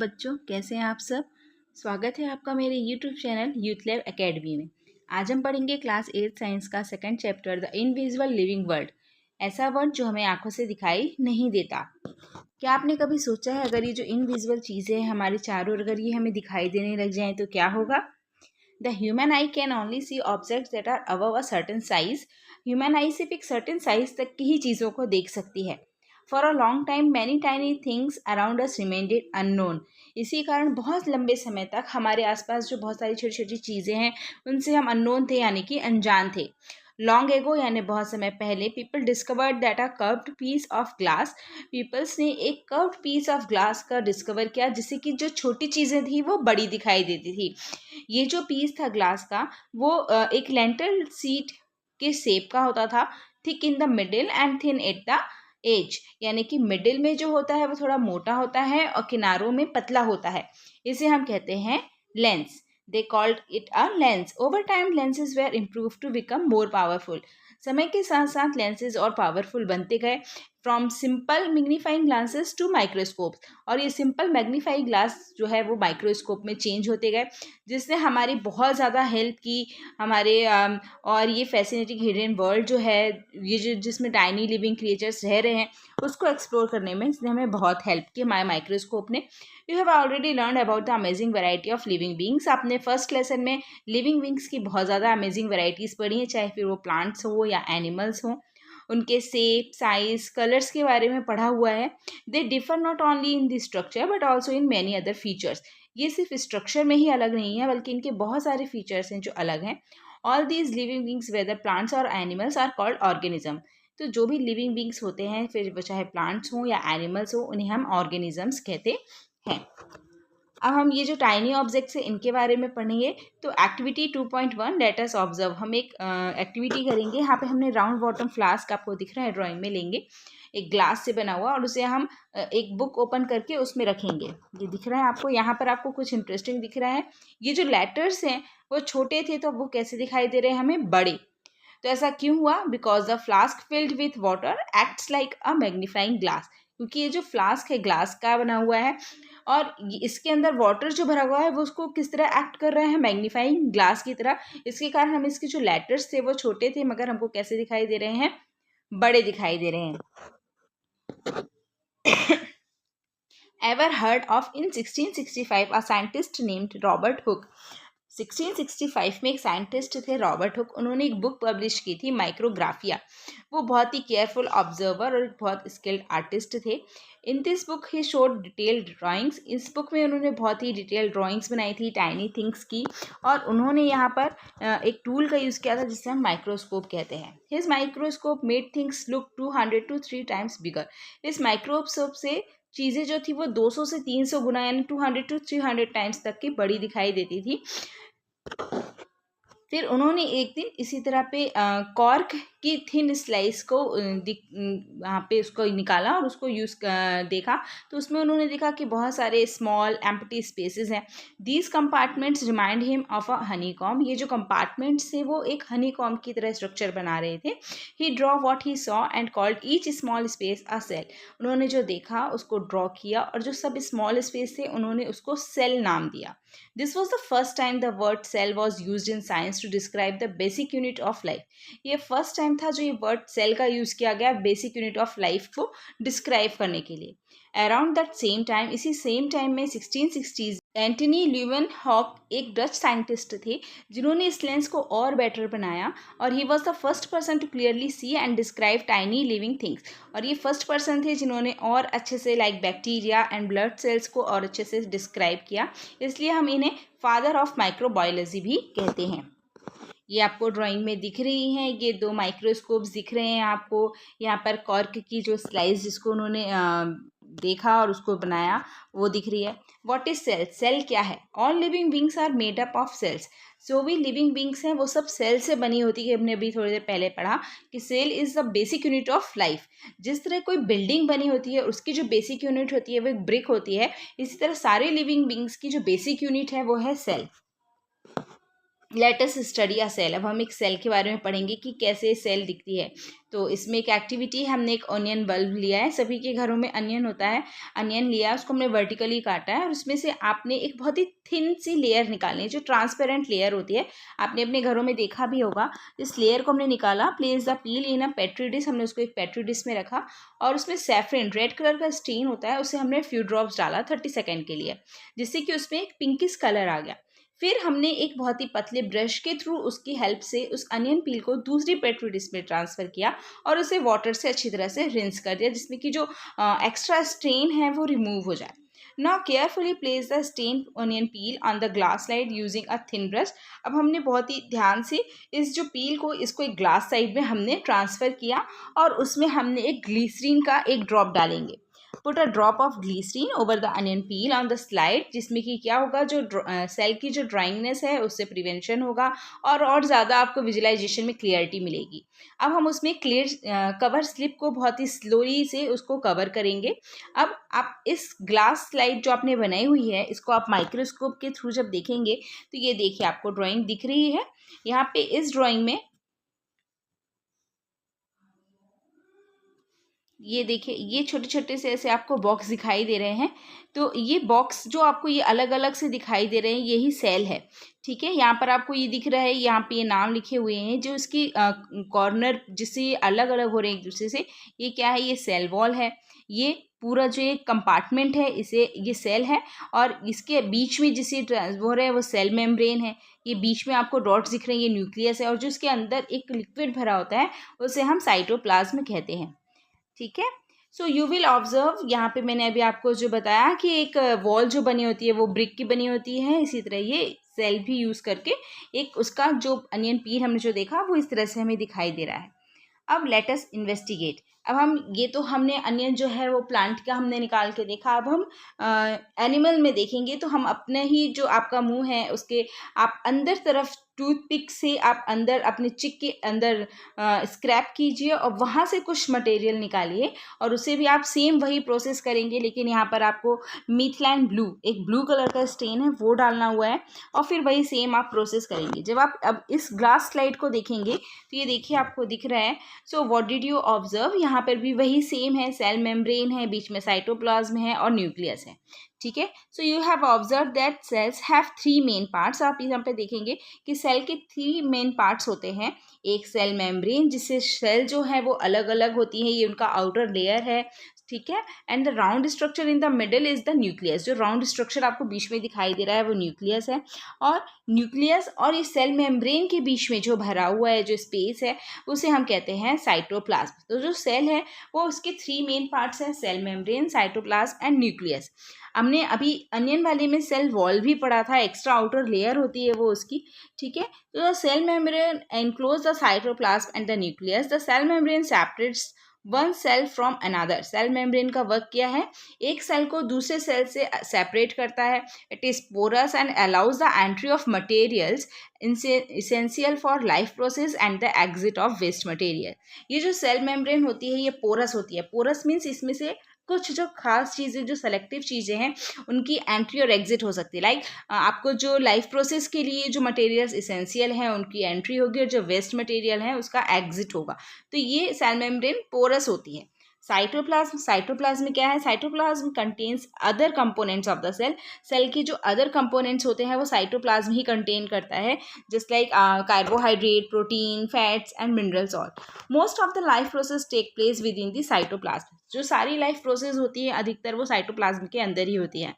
बच्चों, कैसे हैं आप सब। स्वागत है आपका मेरे YouTube channel youth lab academy में। आज हम पढ़ेंगे क्लास 8 साइंस का second chapter the invisible living world. ऐसा वर्ल्ड जो हमें आंखों से दिखाई नहीं देता। क्या आपने कभी सोचा है अगर ये जो इनविजिबल चीज़ें हैं हमारे चारों ओर, अगर ये हमें दिखाई देने लग जाएं तो क्या होगा। The human eye can only see objects that are above a certain size. Human eye सिर्फ एक सर्टेन साइज तक की ही चीज़ों को देख सकती है। For a long time many tiny things around us remained unknown. इसी कारण बहुत लंबे समय तक हमारे आसपास जो बहुत सारी छोटी छोटी चीज़ें हैं उनसे हम अननोन थे, यानी कि अनजान थे। लॉन्ग एगो यानी बहुत समय पहले people discovered that a curved piece of glass. Peoples ने एक कर्व्ड पीस ऑफ ग्लास का डिस्कवर किया जिससे कि जो छोटी चीज़ें थी वो बड़ी दिखाई देती थी। ये जो पीस था ग्लास का वो एक लेंटल सीट के शेप का होता था, thick in the middle and thin at the edge. यानी कि मिडिल में जो होता है वो थोड़ा मोटा होता है और किनारों में पतला होता है। इसे हम कहते हैं lens. They called it a lens. Over time lenses were improve to become more powerful. समय के साथ साथ लेंसेज और पावरफुल बनते गए, from simple magnifying glasses to microscope. और ये सिंपल मैग्नीफाइंग ग्लास जो है वो माइक्रोस्कोप में चेंज होते गए, जिसने हमारी बहुत ज़्यादा हेल्प की। हमारे और ये फैसिनेटिंग हिडन वर्ल्ड जो है, ये जो जिसमें टाइनी लिविंग क्रिएचर्स रह रहे हैं, उसको एक्सप्लोर करने में इसने हमें बहुत हेल्प की माइक्रोस्कोप ने। You have already learn about the amazing variety of living beings. आपने फर्स्ट लेसन में लिविंग बींग्स की बहुत ज़्यादा अमेजिंग वैरायटीज़ पढ़ी हैं, चाहे फिर वो प्लांट्स हो या एनिमल्स हों। उनके शेप, साइज, कलर्स के बारे में पढ़ा हुआ है। They differ not only in the structure but also in many other features. ये सिर्फ स्ट्रक्चर में ही अलग नहीं है बल्कि इनके बहुत सारे फीचर्स हैं जो अलग हैं। All these living beings whether plants और एनिमल्स आर कॉल्ड ऑर्गेनिज्म। तो जो भी लिविंग बींग्स होते हैं, फिर वो चाहे प्लांट्स हों या एनिमल्स हों, उन्हें हम ऑर्गेनिजम्स कहते हैं। अब हम ये जो टाइनी ऑब्जेक्ट्स हैं इनके बारे में पढ़ेंगे। तो एक्टिविटी 2.1 लेट अस ऑब्जर्व। हम एक एक्टिविटी करेंगे। यहाँ पे हमने राउंड बॉटम फ्लास्क, आपको दिख रहा है ड्राइंग में, लेंगे एक ग्लास से बना हुआ और उसे हम एक बुक ओपन करके उसमें रखेंगे। ये दिख रहा है आपको, यहाँ पर आपको कुछ इंटरेस्टिंग दिख रहा है। ये जो लेटर्स हैं वो छोटे थे तो वो कैसे दिखाई दे रहे हैं हमें, बड़े। तो ऐसा क्यों हुआ? Because the flask filled with water acts like a magnifying glass. क्योंकि ये जो फ्लास्क है ग्लास का बना हुआ है और इसके अंदर वाटर जो भरा हुआ है वो उसको किस तरह एक्ट कर रहा है, मैग्नीफाइंग ग्लास की तरह। इसके कारण हम इसके जो लेटर्स थे वो छोटे थे मगर हमको कैसे दिखाई दे रहे हैं, बड़े दिखाई दे रहे हैं। Ever heard of in 1665 a scientist named Robert Hooke? 1665 में एक साइंटिस्ट थे रॉबर्ट हुक। उन्होंने एक बुक पब्लिश की थी, माइक्रोग्राफिया। वो बहुत ही केयरफुल ऑब्जर्वर और एक बहुत स्किल्ड आर्टिस्ट थे। In this book he showed detailed drawings. इस बुक में उन्होंने बहुत ही डिटेल्ड ड्राइंग्स बनाई थी टाइनी थिंग्स की। और उन्होंने यहाँ पर एक टूल का यूज़ किया था जिसे हम माइक्रोस्कोप कहते हैं। His microscope made things look 200 to 3 times बिगर। इस माइक्रोस्कोप से चीज़ें जो थी वो 200 से 300 गुना यानी 200 to 300 टाइम्स तक की बड़ी दिखाई देती थी। फिर उन्होंने एक दिन इसी तरह पे कॉर्क की थिन स्लाइस को वहाँ पे उसको निकाला और उसको देखा। तो उसमें उन्होंने देखा कि बहुत सारे स्मॉल एम्प्टी स्पेसेस हैं। These compartments remind him of a Honey com. ये जो कंपार्टमेंट्स थे वो एक हनी कॉम की तरह स्ट्रक्चर बना रहे थे। He draw what he saw and called each small space a cell. उन्होंने जो देखा उसको ड्रॉ किया और जो सब स्मॉल स्पेस थे उन्होंने उसको सेल नाम दिया। This was the first time the word cell was used in science to describe the basic unit of life. ये फर्स्ट टाइम था जो ये वर्ड सेल का यूज़ किया गया बेसिक यूनिट ऑफ लाइफ को डिस्क्राइब करने के लिए। अराउंड दैट सेम टाइम, इसी सेम टाइम में 1660s, एंटनी ल्यूवेनहॉक एक डच साइंटिस्ट थे जिन्होंने इस लेंस को और बेटर बनाया। और he was the first person to clearly see and describe tiny living things. और ये फर्स्ट पर्सन थे जिन्होंने और अच्छे से like bacteria and blood cells को और अच्छे से डिस्क्राइब किया। इसलिए हम इन्हें फादर ऑफ माइक्रोबायोलॉजी भी कहते हैं। ये आपको ड्राइंग में दिख रही हैं, ये दो माइक्रोस्कोप्स दिख रहे हैं आपको। यहाँ पर कॉर्क की जो स्लाइस जिसको उन्होंने देखा और उसको बनाया वो दिख रही है। What is cell? सेल क्या है? All living beings are made up of cells. जो भी लिविंग बींग्स हैं वो सब सेल से बनी होती है। हमने अभी थोड़ी देर पहले पढ़ा कि cell is the basic unit of life. जिस तरह कोई बिल्डिंग बनी होती है उसकी जो बेसिक यूनिट होती है वो एक ब्रिक होती है, इसी तरह सारे लिविंग बींग्स की जो बेसिक यूनिट है वो है cell. Let us study a cell. अब हम एक सेल के बारे में पढ़ेंगे कि कैसे सेल दिखती है। तो इसमें एक एक्टिविटी, हमने एक ऑनियन बल्ब लिया है, सभी के घरों में अनियन होता है, अनियन लिया, उसको हमने वर्टिकली काटा है और उसमें से आपने एक बहुत ही थिन सी लेयर निकालनी है, जो ट्रांसपेरेंट लेयर होती है, आपने अपने घरों में देखा भी होगा। इस लेयर को हमने निकाला, place the peel in a petri dish, हमने उसको एक पेट्री डिश में रखा और उसमें सैफरन रेड कलर का स्टेन होता है, उसे हमने फ्यू ड्रॉप्स डाला 30 सेकेंड के लिए, जिससे कि उसमें एक पिंकिश कलर आ गया। फिर हमने एक बहुत ही पतले ब्रश के थ्रू उसकी हेल्प से उस अनियन पील को दूसरी पेट्री डिश में ट्रांसफ़र किया और उसे वाटर से अच्छी तरह से रिंस कर दिया, जिसमें कि जो एक्स्ट्रा स्टेन है वो रिमूव हो जाए। Now carefully place the stain onion peel on the glass slide using a thin brush. अब हमने बहुत ही ध्यान से इस जो पील को, इसको एक ग्लास साइड में हमने ट्रांसफ़र किया और उसमें हमने एक ग्लिसरीन का एक ड्रॉप डालेंगे। Put a drop of glycerin over the onion peel on the slide, जिसमें कि क्या होगा, जो सेल की जो ड्राइंगनेस है उससे प्रिवेंशन होगा और ज़्यादा आपको विजुअलाइजेशन में क्लियरिटी मिलेगी। अब हम उसमें क्लियर कवर स्लिप को बहुत ही स्लोली से उसको कवर करेंगे। अब आप इस ग्लास स्लाइड जो आपने बनाई हुई है, इसको आप माइक्रोस्कोप के थ्रू जब देखेंगे तो ये देखिए आपको ड्राइंग दिख रही है। यहाँ पे इस ड्राइंग में ये देखिए, ये छोटे छोटे से ऐसे आपको बॉक्स दिखाई दे रहे हैं। तो ये बॉक्स जो आपको ये अलग अलग से दिखाई दे रहे हैं, यही सेल है। ठीक है, यहाँ पर आपको ये दिख रहा है, यहाँ पे ये नाम लिखे हुए हैं, जो इसकी कॉर्नर जिससे अलग अलग हो रहे हैं एक दूसरे से, ये क्या है, ये सेल वॉल है। ये पूरा जो एक कंपार्टमेंट है, इसे ये सेल है और इसके बीच में जिसे हो रहा है वो सेल मेम्ब्रेन है। ये बीच में आपको डॉट्स दिख रहे हैं, ये न्यूक्लियस है और जो इसके अंदर एक लिक्विड भरा होता है उसे हम साइटोप्लाज्म कहते हैं। ठीक है, सो यू विल ऑब्जर्व, यहाँ पे मैंने अभी आपको जो बताया कि एक वॉल जो बनी होती है वो ब्रिक की बनी होती है, इसी तरह ये सेल भी यूज़ करके एक उसका जो अनियन पील हमने जो देखा वो इस तरह से हमें दिखाई दे रहा है। अब लेट अस इन्वेस्टिगेट। अब हम ये तो हमने अनियन जो है वो प्लांट का हमने निकाल के देखा, अब हम एनिमल में देखेंगे। तो हम अपने ही जो आपका मुंह है उसके आप अंदर तरफ टूथपिक से आप अंदर अपने चिक के अंदर स्क्रैप कीजिए और वहाँ से कुछ मटेरियल निकालिए और उसे भी आप सेम वही प्रोसेस करेंगे, लेकिन यहाँ पर आपको मीथलाइन ब्लू, एक ब्लू कलर का स्टेन है वो डालना हुआ है और फिर वही सेम आप प्रोसेस करेंगे। जब आप अब इस ग्लास स्लाइड को देखेंगे तो ये देखिए आपको दिख रहा है। So what did you observe, यहाँ पर भी वही सेम है, सेल मेम्ब्रेन है, बीच में साइटोप्लाज्म है और न्यूक्लियस है। ठीक है, so you have observe that cells have 3 main parts. आप यहाँ पे देखेंगे कि सेल के 3 मेन पार्ट्स होते हैं। एक सेल मेम्ब्रेन, जिससे सेल जो है वो अलग अलग होती है, ये उनका आउटर लेयर है। ठीक है, and the round structure in the middle is the nucleus. जो राउंड स्ट्रक्चर आपको बीच में दिखाई दे रहा है वो न्यूक्लियस है और न्यूक्लियस और इस सेल मेम्ब्रेन के बीच में जो भरा हुआ है जो स्पेस है उसे हम कहते हैं साइटोप्लाज्म। तो जो सेल है वो उसके 3 मेन पार्ट्स हैं, cell membrane, cytoplasm and nucleus. हमने अभी अनियन वाले में सेल वॉल भी पढ़ा था, एक्स्ट्रा आउटर लेयर होती है वो उसकी। ठीक है, तो the cell membrane enclose the cytoplasm and the nucleus. The cell membrane separates one cell from another. Cell membrane का वर्क क्या है, एक सेल को दूसरे सेल से सेपरेट करता है। It is porous and allows the entry of materials essential for life process and the exit of waste material. ये जो सेल मेम्ब्रेन होती है ये पोरस होती है। पोरस मीन्स इसमें से कुछ जो खास चीज़ें, जो सेलेक्टिव चीज़ें हैं, उनकी एंट्री और एग्जिट हो सकती है। लाइक आपको जो लाइफ प्रोसेस के लिए जो मटेरियल्स इसेंशियल हैं उनकी एंट्री होगी और जो वेस्ट मटेरियल है उसका एग्जिट होगा। तो ये सेल मेम्ब्रेन पोरस होती है। साइटोप्लाज्म, साइटोप्लाज्म क्या है, cytoplasm contains other components of the cell. Cell के जो अदर कंपोनेंट्स होते हैं वो साइटोप्लाज्म ही कंटेन करता है, just like carbohydrate, protein, fats and minerals. All most of the life process take place within the cytoplasm. जो सारी life process होती है अधिकतर वो साइटोप्लाज्म के अंदर ही होती है।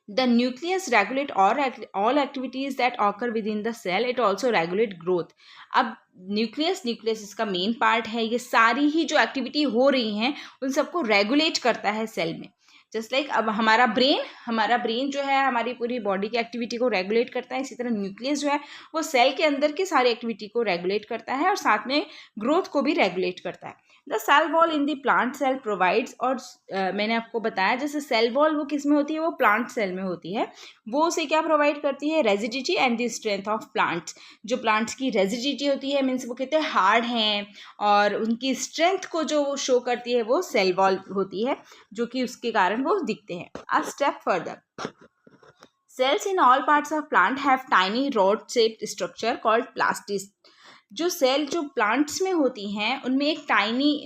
The nucleus regulate all activities that occur within the cell. It also regulate growth. अब न्यूक्लियस इसका मेन पार्ट है, ये सारी ही जो एक्टिविटी हो रही हैं उन सबको रेगुलेट करता है सेल में। जस्ट लाइक अब हमारा ब्रेन जो है हमारी पूरी बॉडी की एक्टिविटी को रेगुलेट करता है, इसी तरह न्यूक्लियस जो है वो सेल के अंदर की सारी एक्टिविटी को रेगुलेट करता है और साथ में ग्रोथ को भी रेगुलेट करता है। The cell wall in the plant cell provides, और मैंने आपको बताया जैसे सेल वॉल वो किस में होती है, वो प्लांट सेल में होती है। वो उसे क्या प्रोवाइड करती है, rigidity and the strength of plants. जो प्लांट्स की रेजिडिटी होती है मीन्स वो कितने हार्ड हैं, और उनकी स्ट्रेंथ को जो शो करती है वो सेल वॉल होती है, जो कि उसके कारण वो दिखते हैं। A step further, Cells in all parts of plant have tiny rod-shaped structure called plastids. जो सेल जो प्लांट्स में होती हैं उनमें एक टाइनी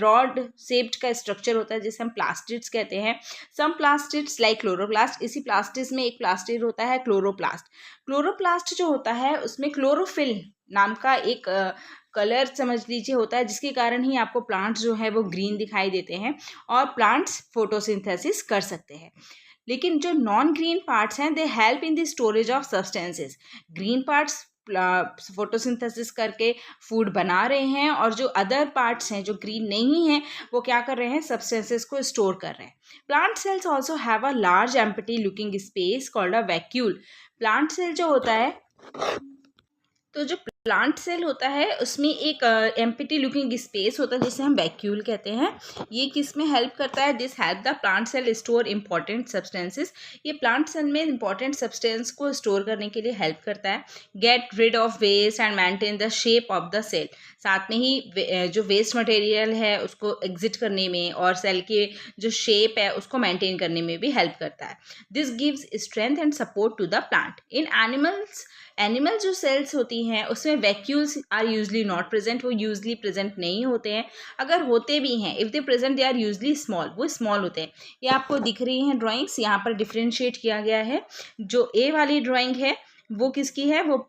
रॉड शेप्ड का स्ट्रक्चर होता है जिसे हम प्लास्टिड्स कहते हैं. सम प्लास्टिड्स लाइक क्लोरोप्लास्ट, इसी प्लास्टिड्स में एक प्लास्टिड होता है क्लोरोप्लास्ट. क्लोरोप्लास्ट जो होता है उसमें क्लोरोफिल नाम का एक कलर समझ लीजिए होता है, जिसके कारण ही आपको प्लांट्स जो है वो ग्रीन दिखाई देते हैं और प्लांट्स फोटोसिंथेसिस कर सकते हैं. लेकिन जो नॉन ग्रीन पार्ट्स हैं they help in the storage of substances. Green parts photosynthesis करके फूड बना रहे हैं और जो अदर पार्ट्स हैं जो ग्रीन नहीं हैं वो क्या कर रहे हैं, सब्सटेंसेस को स्टोर कर रहे हैं. Plant cells also have a large empty looking space called a vacuole. Plant cell जो होता है, तो जो प्लांट सेल होता है उसमें एक एम्प्टी लुकिंग स्पेस होता है जिसे हम वैक्यूल कहते हैं. ये किस में हेल्प करता है, this help the plant cell store important substances. ये प्लांट सेल में इंपॉर्टेंट सब्सटेंस को स्टोर करने के लिए हेल्प करता है. Get rid of waste and maintain the shape of the cell. साथ में ही जो वेस्ट मटेरियल है उसको एग्जिट करने में और सेल के जो शेप है उसको मेंटेन करने में भी हेल्प करता है. This gives strength and support to the plant. In animal जो सेल्स होती हैं उसमें vacuoles are usually not present. वो यूजली प्रेजेंट नहीं होते हैं. अगर होते भी हैं, if they present they are usually small. वो स्मॉल होते हैं. ये आपको दिख रही हैं ड्राइंग्स, यहाँ पर डिफ्रेंशिएट किया गया है. जो ए वाली ड्राइंग है वो किसकी है, वो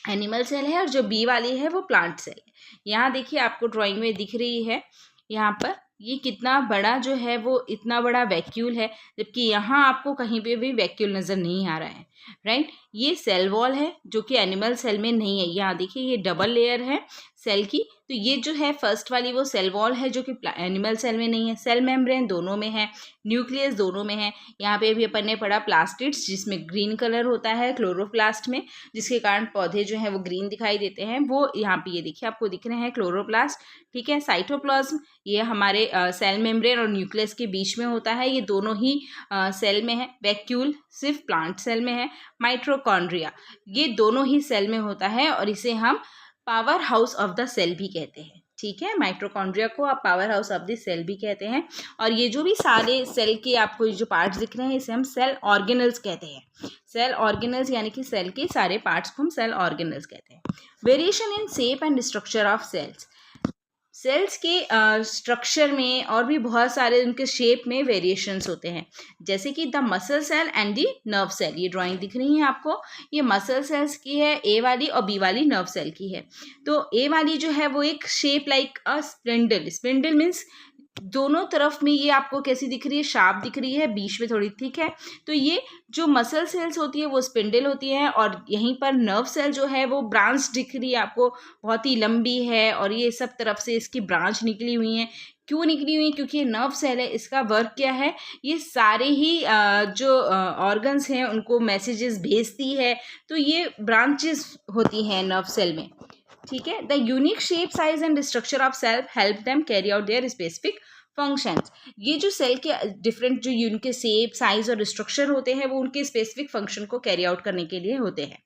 एनिमल सेल है और जो बी वाली है वो प्लांट सेल है. यहाँ देखिए आपको ड्राइंग में दिख रही है, यहाँ पर ये कितना बड़ा जो है वो इतना बड़ा वैक्यूल है, जबकि यहाँ आपको कहीं पे भी वैक्यूल नज़र नहीं आ रहा है. राइट. ये सेल वॉल है जो कि एनिमल सेल में नहीं है. यहाँ देखिए ये डबल लेयर है सेल की. तो ये जो है फर्स्ट वाली वो सेल वॉल है जो कि एनिमल सेल में नहीं है. सेल मेम्ब्रेन दोनों में है, न्यूक्लियस दोनों में है. यहाँ पे भी अपन ने पढ़ा प्लास्टिड्स जिसमें ग्रीन कलर होता है क्लोरोप्लास्ट में, जिसके कारण पौधे जो हैं वो ग्रीन दिखाई देते हैं. वो यहाँ पे ये देखिए आपको दिख रहे हैं क्लोरोप्लास्ट. ठीक है. साइटोप्लाज्म ये हमारे सेल मेम्ब्रेन और न्यूक्लियस के बीच में होता है. ये दोनों ही सेल में है. वैक्यूल सिर्फ प्लांट सेल में है. माइटोकॉन्ड्रिया ये दोनों ही सेल में होता है और इसे हम power house of the cell भी कहते हैं. ठीक है. माइटोकॉन्ड्रिया को आप power house of the cell भी कहते हैं. और ये जो भी सारे सेल के आपको जो पार्ट्स दिख रहे हैं इसे हम सेल ऑर्गेनल्स कहते हैं. सेल ऑर्गेनल्स यानी कि सेल के सारे पार्ट्स को हम सेल ऑर्गेनल्स कहते हैं. Variation in shape and structure of cells. Cells के स्ट्रक्चर में और भी बहुत सारे उनके शेप में वेरिएशंस होते हैं, जैसे कि the muscle cell and the nerve cell. ये ड्राइंग दिख रही है आपको, ये मसल सेल्स की है ए वाली और बी वाली नर्व सेल की है. तो ए वाली जो है वो एक शेप लाइक अ स्पिंडल. स्पिंडल मीन्स दोनों तरफ में ये आपको कैसी दिख रही है, शार्प दिख रही है, बीच में थोड़ी थिक है. तो ये जो मसल सेल्स होती है वो स्पिंडल होती है और यहीं पर नर्व सेल जो है वो ब्रांच दिख रही है आपको, बहुत ही लंबी है और ये सब तरफ से इसकी ब्रांच निकली हुई हैं. क्यों निकली हुई है, क्योंकि ये नर्व सेल है. इसका वर्क क्या है, ये सारे ही जो ऑर्गन्स हैं उनको मैसेजेस भेजती है. तो ये ब्रांचेस होती हैं नर्व सेल में. ठीक है. The unique shape size and structure of cell help them carry out their specific functions. ये जो सेल के डिफरेंट जो उनके शेप साइज और स्ट्रक्चर होते हैं वो उनके स्पेसिफिक फंक्शन को कैरी आउट करने के लिए होते हैं.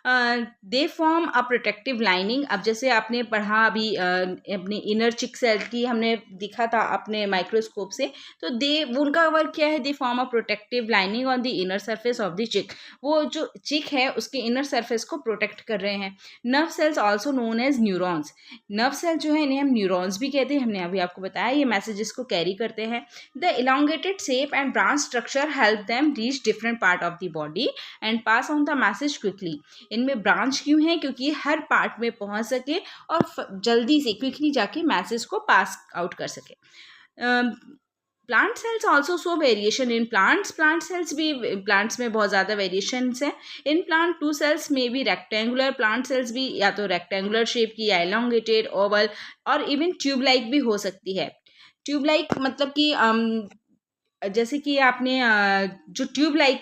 They form a protective lining. अब जैसे आपने पढ़ा अभी अपने इनर चिक सेल की हमने दिखा था अपने माइक्रोस्कोप से, तो उनका वर्क क्या है, they form a protective lining on the inner surface of the चिक. वो जो चिक है उसके इनर सरफेस को प्रोटेक्ट कर रहे हैं. Nerve cells also known as neurons. Nerve cell जो है इन्हें हम न्यूरॉन्स भी कहते हैं. हमने अभी आपको बताया ये मैसेजेस को कैरी करते हैं. The elongated shape and branch structure help them reach different part of the body and pass on the message quickly. इनमें ब्रांच क्यों है, क्योंकि हर पार्ट में पहुंच सके और जल्दी से क्विकली जाके मैसेज को पास आउट कर सके. Plant cells also show variation in plants. Plant cells भी प्लांट्स में बहुत ज़्यादा वेरिएशंस हैं. इन प्लांट टू सेल्स में भी रेक्टेंगुलर. प्लांट सेल्स भी या तो रेक्टेंगुलर शेप की या एलोंगेटेड, ओवल और इवन ट्यूब लाइक भी हो सकती है. ट्यूब लाइक मतलब कि जैसे कि आपने जो ट्यूब लाइक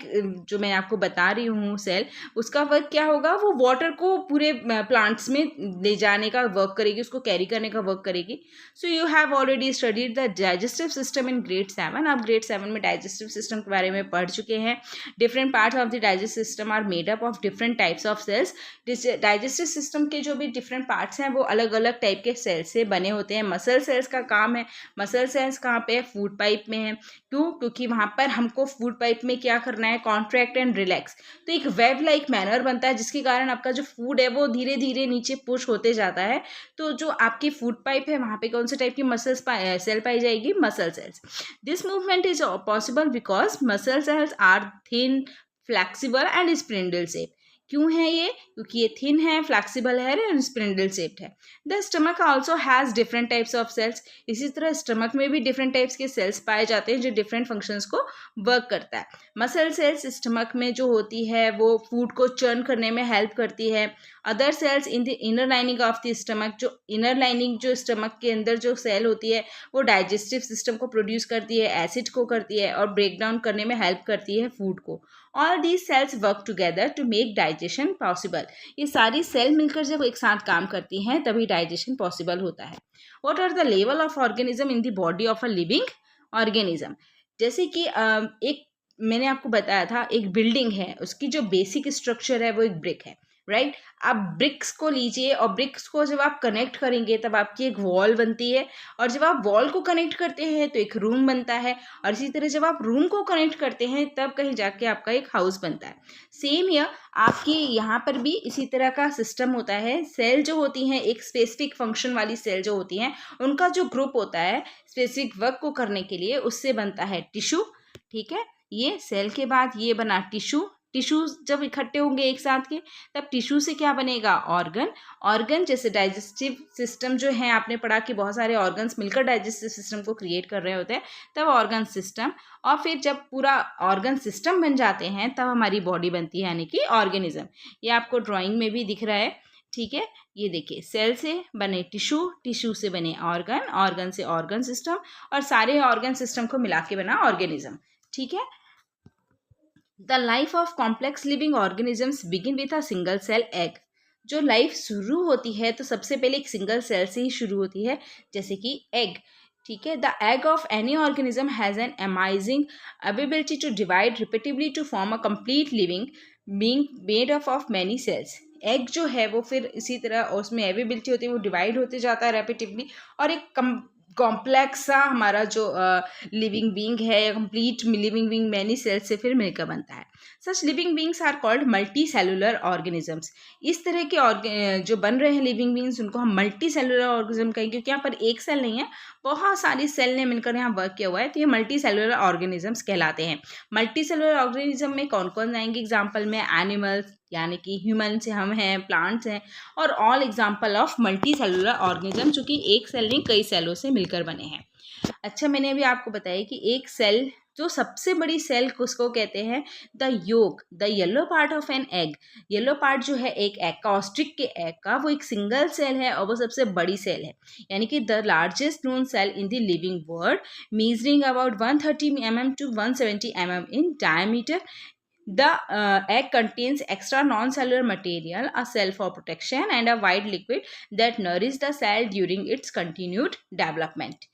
जो मैं आपको बता रही हूँ सेल, उसका वर्क क्या होगा, वो वाटर को पूरे प्लांट्स में ले जाने का वर्क करेगी, उसको कैरी करने का वर्क करेगी. So you have already studied the digestive system in grade 7. आप ग्रेड 7 में डाइजेस्टिव सिस्टम के बारे में पढ़ चुके हैं. Different parts of the digestive system are made up of different types of cells. Digestive system के जो भी डिफरेंट पार्ट्स हैं वो अलग अलग टाइप के सेल्स से बने होते हैं. मसल सेल्स का काम है, मसल सेल्स कहाँ पे है, फूड पाइप में है, टू क्योंकि वहाँ पर हमको फूड पाइप में क्या करना है, कॉन्ट्रैक्ट एंड रिलैक्स। तो एक वेव लाइक मैनर बनता है जिसके कारण आपका जो फूड है वो धीरे धीरे नीचे पुश होते जाता है। तो जो आपकी फूड पाइप है वहाँ पे कौन से टाइप की मसल्स सेल पाई जाएगी, muscle cells. This movement is possible because muscle cells are thin, flexible and spindle shape. क्यों है ये? क्योंकि ये थिन है, फ्लेक्सिबल है एंड स्पिंडल शेप्ड है। The stomach also has different types of cells. इसी तरह स्टमक में भी डिफरेंट टाइप्स के सेल्स पाए जाते हैं जो डिफरेंट फंक्शंस को वर्क करता है। मसल सेल्स स्टमक में जो होती है वो फूड को चर्न करने में हेल्प करती है। Other sales in the inner lining of the stomach, जो इनर लाइनिंग जो स्टमक के अंदर जो सेल होती है वो डाइजेस्टिव सिस्टम को प्रोड्यूस करती है, एसिड को करती है और ब्रेक डाउन करने में हेल्प करती है फूड को। All these cells work together to make digestion possible. ये सारी सेल मिलकर जब एक साथ काम करती हैं तभी डाइजेशन पॉसिबल होता है। What are the level of organism in the body of a living organism? जैसे कि एक मैंने आपको बताया था, एक बिल्डिंग है, उसकी जो बेसिक स्ट्रक्चर है वो एक ब्रिक है, राइट। आप ब्रिक्स को लीजिए और ब्रिक्स को जब आप कनेक्ट करेंगे तब आपकी एक वॉल बनती है, और जब आप वॉल को कनेक्ट करते हैं तो एक रूम बनता है, और इसी तरह जब आप रूम को कनेक्ट करते हैं तब कहीं जाके आपका एक हाउस बनता है। सेम या आपकी यहाँ पर भी इसी तरह का सिस्टम होता है। सेल जो होती हैं, एक स्पेसिफिक फंक्शन वाली सेल जो होती हैं, उनका जो ग्रुप होता है स्पेसिफिक वर्क को करने के लिए, उससे बनता है टिश्यू, ठीक है। ये सेल के बाद ये बना टिश्यू। टिश्यूज जब इकट्ठे होंगे एक साथ के तब टिश्यू से क्या बनेगा, ऑर्गन। ऑर्गन जैसे डाइजेस्टिव सिस्टम जो है, आपने पढ़ा कि बहुत सारे ऑर्गन्स मिलकर डाइजेस्टिव सिस्टम को क्रिएट कर रहे होते हैं, तब ऑर्गन सिस्टम। और फिर जब पूरा ऑर्गन सिस्टम बन जाते हैं तब हमारी बॉडी बनती है, यानी कि ऑर्गेनिज्म। ये आपको ड्राइंग में भी दिख रहा है, ठीक है। ये देखिए, सेल से बने टिश्यू, टिश्यू से बने ऑर्गन, ऑर्गन से ऑर्गन सिस्टम, और सारे ऑर्गन सिस्टम को मिला के बना ऑर्गेनिज्म, ठीक है। The life of complex living organisms begin with a single cell egg. जो लाइफ शुरू होती है तो सबसे पहले एक सिंगल सेल से ही शुरू होती है, जैसे कि एग, ठीक है। The egg of any organism has an amazing ability to divide repeatably to form a complete living being made up of many cells. Egg जो है वो फिर इसी तरह उसमें एबिलिटी होती है, वो डिवाइड होते जाता है रेपिटिवली, और एक कॉम्प्लेक्स सा हमारा जो लिविंग बीइंग है, complete living being many cells से फिर मिलकर बनता है। Such living beings are called multi cellular organisms. इस तरह के जो बन रहे हैं लिविंग बीइंग्स, उनको हम मल्टी सेलुलर ऑर्गेनिज्म कहेंगे, क्योंकि यहाँ पर एक सेल नहीं है, बहुत सारी सेल ने मिलकर यहाँ वर्क किया हुआ है, तो ये मल्टी सेलुलर ऑर्गेनिजम्स कहलाते हैं। मल्टी सेलुलर ऑर्गेनिज्म में कौन कौन आएंगे एग्जाम्पल में? एनिमल्स, यानी कि ह्यूमन से हम हैं, प्लांट्स हैं, और all example of multi cellular organism, जो कि एक सेल नहीं कई सेलों से मिलकर बने हैं। अच्छा, मैंने अभी आपको बताया कि एक सेल, जो सबसे बड़ी सेल उसको कहते हैं the yolk, the yellow part of an egg. Yellow part जो है एक एग का, ऑस्ट्रिक के एग का, वो एक सिंगल सेल है और वो सबसे बड़ी सेल है, यानी कि the largest known cell in the living world, measuring about 130 mm to 170 mm in diameter. The egg contains extra non-cellular material, a cell for protection, and a white liquid that nourishes the cell during its continued development.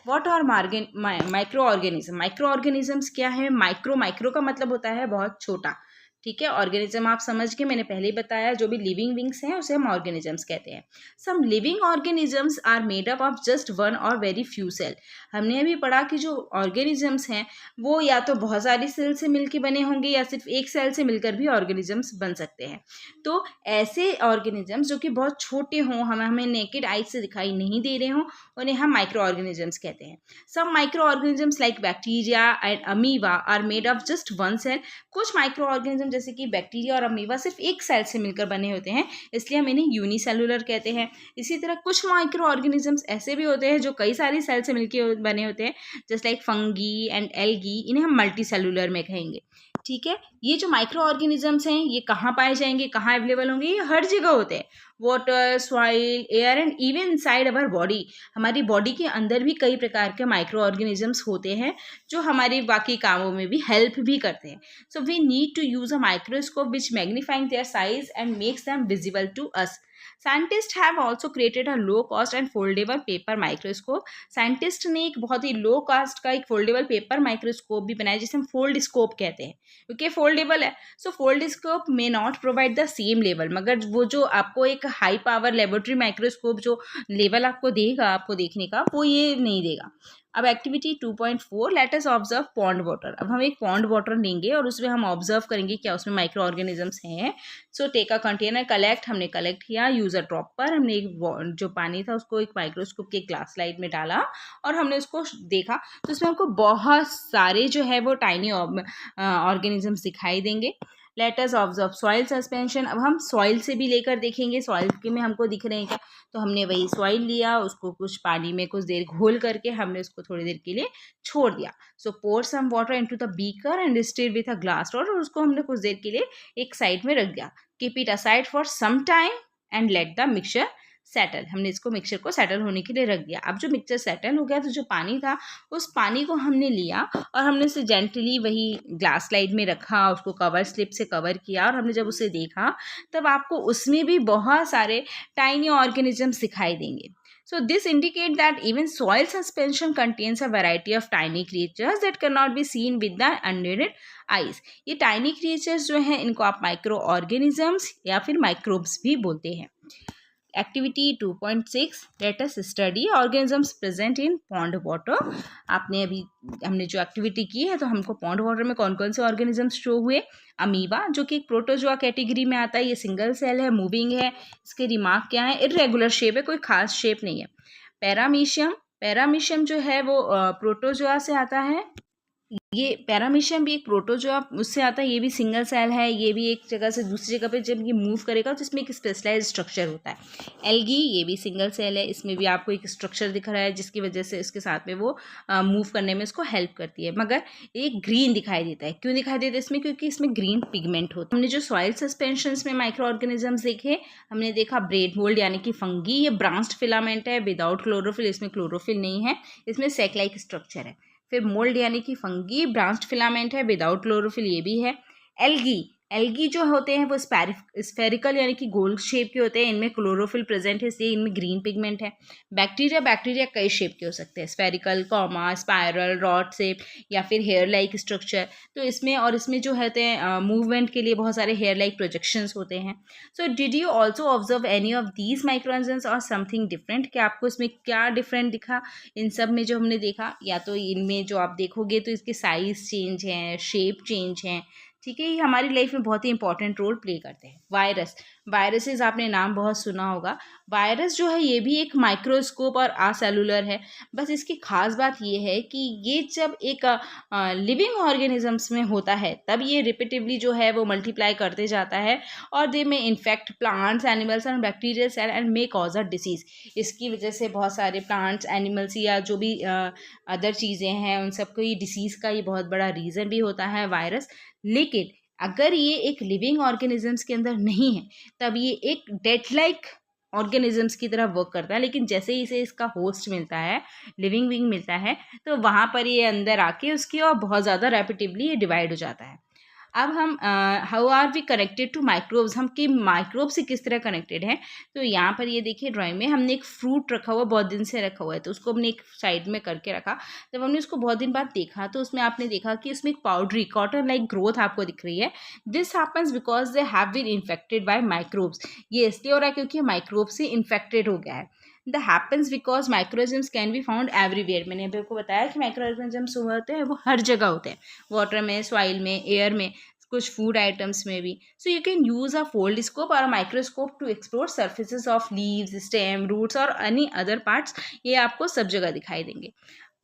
What are microorganisms? Microorganisms क्या है? Micro का मतलब होता है बहुत छोटा, ठीक है। ऑर्गेनिज्म आप समझ के, मैंने पहले ही बताया, जो भी लिविंग विंग्स हैं उसे हम ऑर्गेनिजम्स कहते हैं। Some living organisms are made up of just one or very few cell. हमने अभी पढ़ा कि जो ऑर्गेनिजम्स हैं वो या तो बहुत सारी सेल से मिलकर बने होंगे या सिर्फ एक सेल से मिलकर भी ऑर्गेनिजम्स बन सकते हैं। तो ऐसे ऑर्गेनिजम्स जो कि बहुत छोटे हों, हमें नेकेड आई से दिखाई नहीं दे रहे हों, उन्हें हम माइक्रो ऑर्गेनिजम्स कहते हैं। Some micro organisms like bacteria and amoeba are made of just one cell. कुछ माइक्रो ऑर्गेनिज्म जैसे कि बैक्टीरिया और अमीबा सिर्फ एक सेल से मिलकर बने होते हैं, इसलिए हम इन्हें यूनिसेलुलर कहते हैं। इसी तरह कुछ माइक्रो ऑर्गेनिजम्स ऐसे भी होते हैं जो कई सारी सेल से मिलकर बने होते हैं, just like fungi and algae, इन्हें हम मल्टी सेलुलर में कहेंगे, ठीक है। ये जो माइक्रो ऑर्गेनिजम्स हैं ये कहाँ पाए जाएंगे, कहाँ अवेलेबल होंगे? ये हर जगह होते हैं, water, soil, air and even inside our body. हमारी बॉडी के अंदर भी कई प्रकार के माइक्रो ऑर्गेनिजम्स होते हैं जो हमारे बाकी कामों में भी हेल्प भी करते हैं। So we need to use a microscope which magnifying their size and makes them visible to us. Scientist have also created a low cost and foldable paper microscope. Scientist ने एक बहुत ही लो कॉस्ट का एक foldable paper microscope भी बनाया, जिसे हम fold scope कहते हैं, क्योंकि फोल्डेबल है। So fold scope may not provide the same level, मगर वो जो आपको एक हाई पावर लेबोरेटरी माइक्रोस्कोप जो लेवल आपको देगा आपको देखने का, वो ये नहीं देगा। अब activity 2.4 let us observe pond water. अब हम एक पॉन्ड वाटर लेंगे और उसमें हम ऑब्जर्व करेंगे क्या उसमें माइक्रो ऑर्गेनिजम्स हैं। So take a container, collect, हमने कलेक्ट किया, यूज अ ड्रॉपर, हमने एक जो पानी था उसको एक माइक्रोस्कोप के ग्लास स्लाइड में डाला और हमने उसको देखा तो उसमें हमको बहुत सारे जो है वो टाइनी ऑर्गेनिजम्स दिखाई देंगे। Let us observe soil suspension. अब हम सॉइल से भी लेकर देखेंगे सॉइल के में हमको दिख रहे हैं क्या। तो हमने वही सॉइल लिया, उसको कुछ पानी में कुछ देर घोल करके हमने उसको थोड़ी देर के लिए छोड़ दिया। So pour some water into the beaker and stir with a glass rod, और उसको हमने कुछ देर के लिए एक साइड में रख दिया। Keep it aside for some time and let the mixture settle. हमने इसको मिक्सचर को सेटल होने के लिए रख दिया। अब जो मिक्सचर सेटल हो गया तो जो पानी था उस पानी को हमने लिया और हमने उसे जेंटली वही ग्लास स्लाइड में रखा, उसको कवर स्लिप से कवर किया और हमने जब उसे देखा तब आपको उसमें भी बहुत सारे टाइनी ऑर्गेनिजम्स दिखाई देंगे। So this indicate that even soil suspension contains a variety of tiny creatures that cannot be seen with the unaided eyes. ये tiny creatures जो हैं इनको आप माइक्रो ऑर्गेनिजम्स या फिर माइक्रोब्स भी बोलते हैं। Activity 2.6 late us study organisms present in pond water. हमने जो एक्टिविटी की है तो हमको पॉन्ड वाटर में कौन कौन से ऑर्गेनिजम्स शो हुए। अमीबा जो कि एक प्रोटोजोआ कैटेगरी में आता है, ये सिंगल सेल है, मूविंग है, इसके रिमार्क क्या है, इर्रेगुलर शेप है, कोई खास शेप नहीं है। पैरामीशियम जो है वो प्रोटोजोआ से आता है, ये पैरामीशियम भी एक प्रोटोजोआ उससे आता है, ये भी सिंगल सेल है, ये भी एक जगह से दूसरी जगह पे जब ये मूव करेगा तो इसमें एक स्पेशलाइज स्ट्रक्चर होता है। एल्गी ये भी सिंगल सेल है, इसमें भी आपको एक स्ट्रक्चर दिख रहा है जिसकी वजह से इसके साथ में वो मूव करने में इसको हेल्प करती है, मगर एक ग्रीन दिखाई देता है। क्यों दिखाई देता है इसमें, क्योंकि इसमें ग्रीन पिगमेंट होता है। हमने जो सॉइल सस्पेंशन में माइक्रो ऑर्गेनिजम्स देखे, हमने देखा ब्रेड मोल्ड यानी कि फंगी, ये ब्रांच्ड फिलामेंट है विदाउट क्लोरोफिल, इसमें क्लोरोफिल नहीं है, इसमें सेक लाइक स्ट्रक्चर है। फिर मोल्ड यानी कि फंगी, ब्रांच्ड फिलामेंट है विदाउट क्लोरोफिल, ये भी है। एल्गी जो होते हैं वो स्फेरिकल यानी कि गोल शेप के होते हैं, इनमें क्लोरोफिल प्रेजेंट है इसलिए इनमें ग्रीन पिगमेंट है। बैक्टीरिया कई शेप के हो सकते हैं, spherical, comma, spiral, rod shape या फिर हेयर लाइक स्ट्रक्चर। तो इसमें जो होते हैं मूवमेंट के लिए बहुत सारे हेयर लाइक प्रोजेक्शंस होते हैं। So did you also observe any of these microorganisms और समथिंग डिफरेंट, क्या आपको इसमें क्या डिफरेंट दिखा इन सब में जो हमने देखा। या तो इनमें जो आप देखोगे तो इसके साइज चेंज हैं, शेप चेंज हैं, ठीक है, ये हमारी लाइफ में बहुत ही इंपॉर्टेंट रोल प्ले करते हैं। वायरसेस आपने नाम बहुत सुना होगा। वायरस जो है ये भी एक माइक्रोस्कोप और असेलुलर है, बस इसकी खास बात ये है कि ये जब एक लिविंग ऑर्गेनिजम्स में होता है तब ये रिपीटिवली जो है वो मल्टीप्लाई करते जाता है और they may infect plants, animals and bacterial cell and may cause a disease. इसकी वजह से बहुत सारे प्लांट्स, एनिमल्स या जो भी अदर चीज़ें हैं उन सबको ये डिसीज़ का ये बहुत बड़ा रीज़न भी होता है वायरस। लेकिन अगर ये एक लिविंग ऑर्गेनिजम्स के अंदर नहीं है तब ये एक डेथ लाइक ऑर्गेनिजम्स की तरह वर्क करता है, लेकिन जैसे ही इसे इसका होस्ट मिलता है, लिविंग बीइंग मिलता है, तो वहाँ पर ये अंदर आके उसकी और बहुत ज़्यादा रैपिडली ये डिवाइड हो जाता है। अब हम how are we connected to microbes, हम कि माइक्रोब से किस तरह कनेक्टेड हैं। तो यहाँ पर ये देखिए ड्राइंग में हमने एक फ्रूट रखा हुआ, बहुत दिन से रखा हुआ है, तो उसको हमने एक साइड में करके रखा। जब हमने उसको बहुत दिन बाद देखा तो उसमें आपने देखा कि उसमें एक पाउडरी कॉटन लाइक ग्रोथ आपको दिख रही है। This happens because they have been infected by microbes. ये इसलिए हो रहा है क्योंकि माइक्रोब से इन्फेक्टेड हो गया है। The happens because microorganisms can be found everywhere. मैंने अभी आपको बताया कि माइक्रोऑर्गेनिजम्स होते हैं वो हर जगह होते हैं, वाटर में, सॉइल में, एयर में, कुछ फूड आइटम्स में भी। So you can use a fold scope और microscope to explore surfaces of leaves, stem, roots और एनी अदर पार्ट्स। ये आपको सब जगह दिखाई देंगे।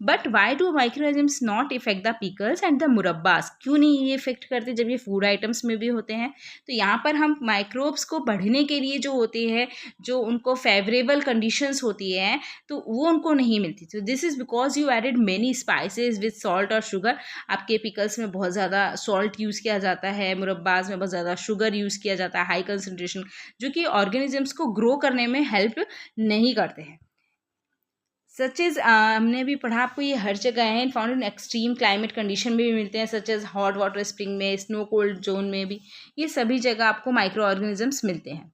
But why do microorganisms not effect the pickles and the मुरब्बास, क्यों नहीं ये इफेक्ट करते जब ये फूड आइटम्स में भी होते हैं। तो यहाँ पर हम माइक्रोब्स को बढ़ने के लिए जो होती है, जो उनको फेवरेबल कंडीशंस होती है, तो वो उनको नहीं मिलती। तो this is because you added many spices with salt और शुगर। आपके पिकल्स में बहुत ज़्यादा सॉल्ट यूज़ किया जाता है, मुरब्बास में बहुत ज़्यादा शुगर यूज़ किया जाता है, हाई कंसनट्रेशन, जो कि ऑर्गेनिजम्स को ग्रो करने में हेल्प नहीं करते हैं। सच इज़ हमने भी पढ़ा आपको ये हर जगह है, found in extreme climate condition में भी मिलते हैं, such is hot water spring में, स्नो कोल्ड जोन में भी, ये सभी जगह आपको माइक्रो ऑर्गेनिजम्स मिलते हैं।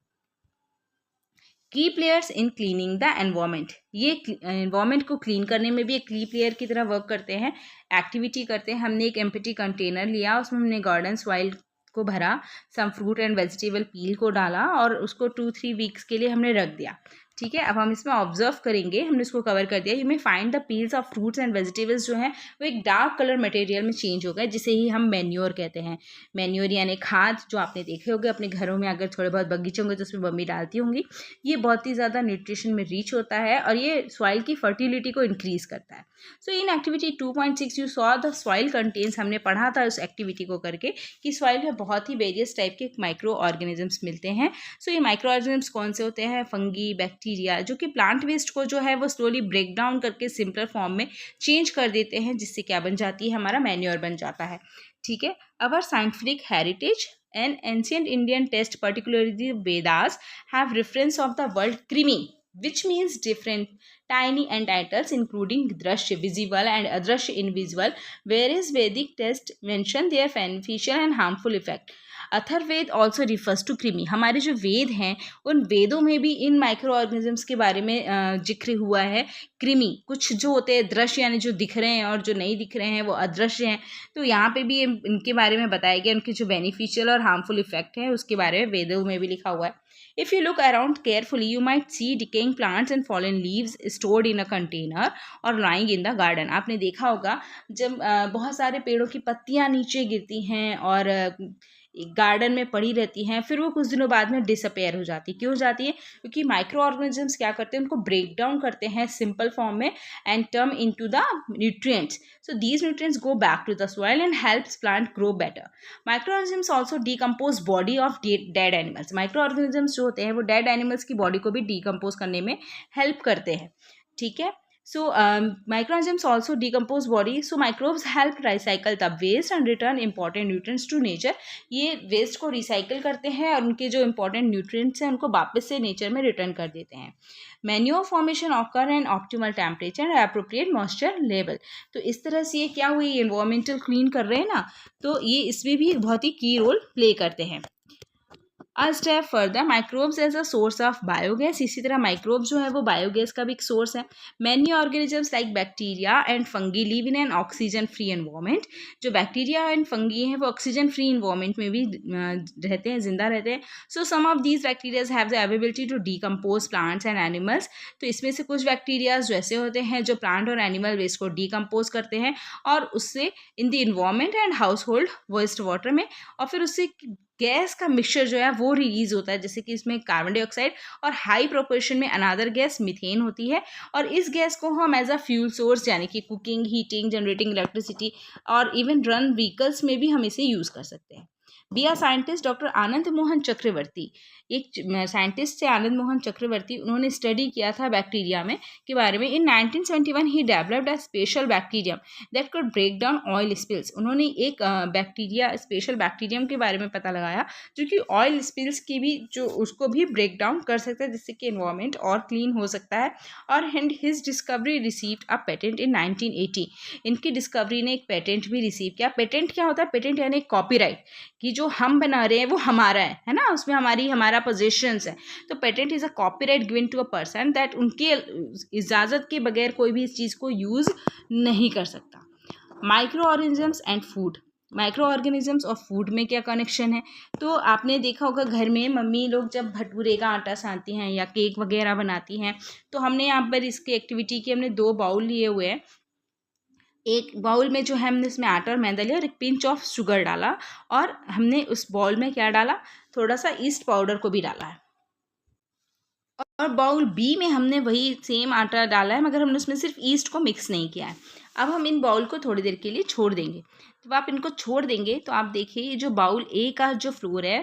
की players in cleaning the environment, ये एनवायरमेंट को क्लीन करने में भी एक की प्लेयर की तरह वर्क करते हैं, एक्टिविटी करते हैं। हमने एक एम्प्टी कंटेनर लिया, उसमें हमने गार्डन सॉइल को भरा, सम फ्रूट एंड वेजिटेबल पील को डाला और उसको 2-3 वीक्स के लिए हमने रख दिया, ठीक है। अब हम इसमें ऑब्जर्व करेंगे, हमने इसको कवर कर दिया। You may find the peels of fruits and vegetables जो है वो एक डार्क कलर मटेरियल में चेंज हो गए, जिसे ही हम मैन्योर कहते हैं। मैन्योर यानी खाद, जो आपने देखे होंगे अपने घरों में, अगर थोड़े बहुत बगीचे होंगे तो उसमें मम्मी डालती होंगी। ये बहुत ही ज़्यादा न्यूट्रिशन में रिच होता है और ये सॉइल की फर्टिलिटी को इंक्रीज करता है। So in activity 2.6 you saw the soil contents, हमने पढ़ा था उस एक्टिविटी को करके कि सॉइल में बहुत ही वेरियस टाइप के माइक्रो ऑर्गेनिजम्स मिलते हैं। सो ये माइक्रो ऑर्गेनिजम्स कौन से होते हैं? फंगी, बैक्टीरिया, जो कि प्लांट वेस्ट को जो है वो स्लोली ब्रेक डाउन करके सिंपलर फॉर्म में चेंज कर देते हैं, जिससे क्या बन जाती है? हमारा मैन्योर बन जाता है। ठीक है। Our scientific heritage and ancient Indian text, particularly the Vedas, have reference of the word krimi, which means different tiny entities including drashya visible and adrashya invisible, whereas Vedic text mention their beneficial and harmful effect. Atharvaveda also refers to कृमि। हमारे जो वेद हैं उन वेदों में भी इन micro organisms के बारे में जिक्र हुआ है। कृमि कुछ जो होते हैं दृश्य यानी जो दिख रहे हैं, और जो नहीं दिख रहे हैं वो अदृश्य हैं। तो यहाँ पे भी इनके बारे में बताया गया, उनके जो बेनिफिशियल और हार्मफुल इफेक्ट हैं उसके बारे में वेदों में भी लिखा हुआ है। If you look around carefully, you might see decaying plants and fallen leaves stored in a container or lying in the garden. आपने देखा होगा जब बहुत सारे पेड़ों की पत्तियां नीचे गिरती हैं और गार्डन में पड़ी रहती हैं, फिर वो कुछ दिनों बाद में डिसअपेयर हो जाती है। क्यों हो जाती है? क्योंकि माइक्रो ऑर्गेनिजम्स क्या करते हैं? उनको ब्रेक डाउन करते हैं सिंपल फॉर्म में and turn into the nutrients. So these nutrients go back to the soil and helps plant grow better. Micro organisms also decompose body of dead animals. Micro organisms जो होते हैं वो dead animals की body को भी decompose करने में help करते हैं। ठीक है। So microorganisms also decompose body. So microbes help recycle the waste and return important nutrients to nature. ये वेस्ट को रिसाइकल करते हैं और उनके जो इंपॉर्टेंट न्यूट्रिएंट्स हैं उनको वापस से नेचर में रिटर्न कर देते हैं। Manure formation occur and optimal temperature and appropriate moisture level. तो इस तरह से ये क्या हुई, एनवायरमेंटल क्लीन कर रहे हैं ना, तो ये इसमें भी बहुत ही की रोल प्ले करते हैं। A step further, microbes as a source of biogas. इसी तरह माइक्रोब्स जो है वो बायोगैस का भी एक सोर्स है। Many organisms like bacteria and fungi live in an oxygen free environment. जो बैक्टीरिया एंड फंगी हैं वो ऑक्सीजन फ्री एनवायरमेंट में भी रहते हैं, जिंदा रहते हैं। So some of these bacterias have the ability to decompose plants and animals. तो इसमें से कुछ बैक्टीरियाज जो ऐसे होते हैं जो प्लांट और एनिमल वेस्ट को डीकम्पोज करते हैं और उससे in the environment and house hold waste water में, और फिर उससे गैस का मिक्सचर जो है वो रिलीज होता है, जैसे कि इसमें कार्बन डाइऑक्साइड और हाई प्रोपोर्शन में अनदर गैस मीथेन होती है। और इस गैस को हम एज अ फ्यूल सोर्स यानी कि कुकिंग, हीटिंग, जनरेटिंग इलेक्ट्रिसिटी और इवन रन व्हीकल्स में भी हम इसे यूज़ कर सकते हैं। B are scientist doctor Anand Mohan चक्रवर्ती, एक साइंटिस्ट से आनंद मोहन चक्रवर्ती, उन्होंने स्टडी किया था बैक्टीरिया में के बारे में। In 1971 he developed a special bacterium that could break down oil spills. उन्होंने एक बैक्टीरिया, स्पेशल बैक्टीरियम के बारे में पता लगाया जो कि ऑयल स्पिल्स की भी जो उसको भी ब्रेक डाउन कर सकता है, जिससे कि एनवायरमेंट और क्लीन हो सकता है। और his discovery received a patent in 1980। इनकी डिस्कवरी ने एक पेटेंट भी रिसीव किया। पेटेंट क्या होता है? पेटेंट यानी कॉपीराइट, कि जो हम बना रहे हैं वो हमारा है ना, उसमें हमारा पोजीशंस है। तो patent is a copyright given to a person that उनके इजाज़त के बगैर कोई भी इस चीज़ को यूज़ नहीं कर सकता। Micro organisms and food. Micro organisms और फूड में क्या कनेक्शन है? तो आपने देखा होगा घर में मम्मी लोग जब भटूरे का आटा सानती हैं या केक वगैरह बनाती हैं, तो हमने यहाँ पर इसकी एक्टिविटी की, हमने 2 बाउल लिए हुए हैं। एक बाउल में जो है हमने इसमें आटा और मैदा लिया और एक पिंच ऑफ शुगर डाला, और हमने उस बाउल में क्या डाला? थोड़ा सा ईस्ट पाउडर को भी डाला है। और बाउल बी में हमने वही सेम आटा डाला है, मगर हमने उसमें सिर्फ ईस्ट को मिक्स नहीं किया है। अब हम इन बाउल को थोड़ी देर के लिए छोड़ देंगे। जब आप इनको छोड़ देंगे तो आप देखिए ये जो बाउल ए का जो फ्लोर है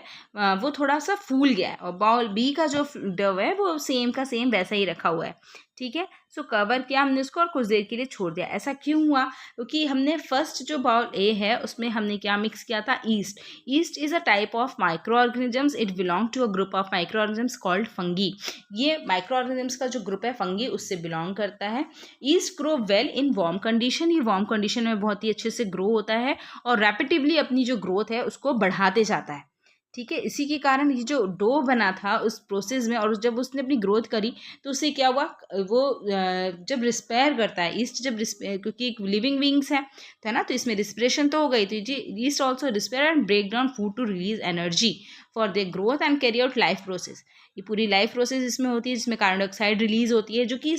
वो थोड़ा सा फूल गया है, और बाउल बी का जो डो है वो सेम का सेम वैसा ही रखा हुआ है। ठीक है। सो कवर किया हमने उसको और कुछ देर के लिए छोड़ दिया। ऐसा क्यों हुआ? क्योंकि हमने फर्स्ट जो बाउल ए है उसमें हमने क्या मिक्स किया था? Yeast. Yeast is a type of micro organisms. It belong to a group of micro organisms called fungi. ये माइक्रो ऑर्गेनिजम्स का जो ग्रुप है फंगी उससे बिलोंग करता है। Yeast grow well in warm condition. ये वार्म कंडीशन में बहुत ही अच्छे से ग्रो होता है और रैपिडिवली अपनी जो ग्रोथ है उसको बढ़ाते जाता है। ठीक है। इसी के कारण ये जो डो बना था उस प्रोसेस में, और जब उसने अपनी ग्रोथ करी तो उससे क्या हुआ? वो जब रिस्पायर करता है, ईस्ट जब क्योंकि एक लिविंग बींग्स है ना, तो इसमें रिस्पिरेशन तो हो गई। तो yeast also respire and break down food to release energy. For their growth and carry out life process. ये पूरी लाइफ प्रोसेस इसमें होती है, जिसमें कार्बन डाइऑक्साइड रिलीज होती है, जो कि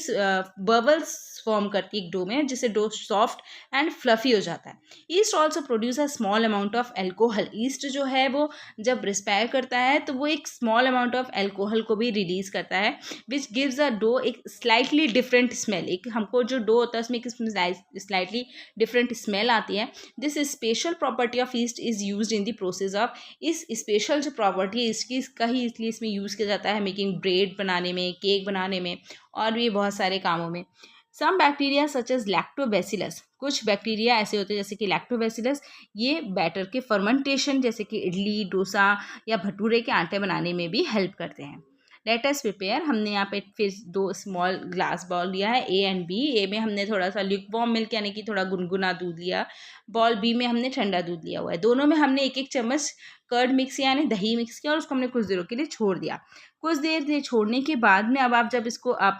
बबल्स फॉर्म करती है एक डो में, जिससे डो सॉफ्ट एंड फ्लफी हो जाता है। East also produce a small amount of alcohol. East जो है वो जब रिस्पायर करता है तो वो एक स्मॉल अमाउंट ऑफ एल्कोहल को भी रिलीज करता है, विच गिव्स अ डो एक स्लाइटली डिफरेंट स्मेल। एक हमको जो डो होता है उसमें एक स्लाइटली डिफरेंट स्मेल आती है। This special property of east is used in the process of, इस स्पेशल जो प्रॉपर्टी है इसकी इसका ही इसलिए इसमें यूज़ किया जाता है मेकिंग ब्रेड बनाने में, केक बनाने में और भी बहुत सारे कामों में। Some bacteria such as lactobacillus, कुछ बैक्टीरिया ऐसे होते हैं जैसे कि लैक्टोबैसिलस, ये बैटर के फर्मेंटेशन जैसे कि इडली, डोसा या भटूरे के आटे बनाने में भी हेल्प करते हैं। लेट अस प्रिपेयर, हमने यहाँ पे फिर 2 स्मॉल ग्लास बॉल लिया है, ए एंड बी। ए में हमने थोड़ा सा ल्यूकवार्म मिल्क यानी कि थोड़ा गुनगुना दूध लिया, बॉल बी में हमने ठंडा दूध लिया हुआ है। दोनों में हमने एक एक चम्मच कर्ड मिक्स यानी दही मिक्स किया और उसको हमने कुछ देरों के लिए छोड़ दिया। कुछ देर छोड़ने के बाद में अब आप जब इसको आप